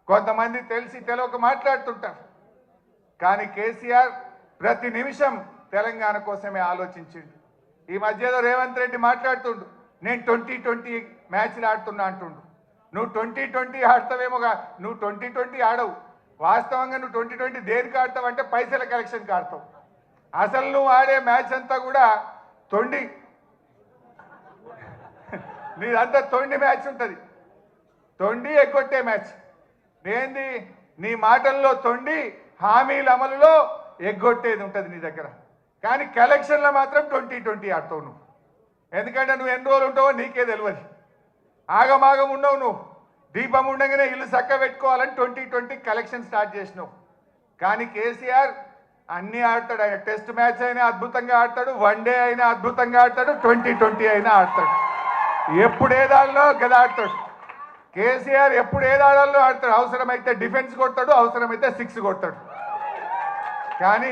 కొంతమంది తెలిసి తెలియక మాట్లాడుతుంటారు. కానీ కేసీఆర్ ప్రతి నిమిషం తెలంగాణ కోసమే ఆలోచించిండు. ఈ మధ్యలో రేవంత్ రెడ్డి మాట్లాడుతుండు, నేను 2020 మ్యాచ్లు ఆడుతున్నా అంటుండు. నువ్వు 2020 ఆడతావేమోగా, నువ్వు 2020 ఆడవు. వాస్తవంగా నువ్వు 2020 దేనికి ఆడతావు అంటే పైసల కలెక్షన్కి ఆడతావు. అసలు నువ్వు ఆడే మ్యాచ్ అంతా కూడా తొండి, నీదంతా తొండి మ్యాచ్ ఉంటుంది. తొండి ఎగ్గొట్టే మ్యాచ్ ఏంది? నీ మాటల్లో తొండి, హామీల అమలులో ఎగ్గొట్టేది ఉంటుంది నీ దగ్గర. కానీ కలెక్షన్లో మాత్రం 2020 ఆడతావు నువ్వు. ఎందుకంటే నువ్వు ఎన్ని రోజులు ఉంటావో నీకే తెలియదు. ఆగమాగం ఉండవు నువ్వు. దీపం ఉండగానే ఇల్లు చక్క పెట్టుకోవాలని 2020 కలెక్షన్ స్టార్ట్ చేసినావు. కానీ కేసీఆర్ అన్నీ ఆడతాడు. ఆయన టెస్ట్ మ్యాచ్ అయినా అద్భుతంగా ఆడతాడు, వన్డే అయినా అద్భుతంగా ఆడతాడు, 2020 అయినా ఆడతాడు. ఎప్పుడు ఏదాల్లో గదా ఆడతాడు కేసీఆర్. ఎప్పుడు ఏదాడాల్లో ఆడతాడు. అవసరమైతే డిఫెన్స్ కొడతాడు, అవసరమైతే 6 కొడతాడు. కానీ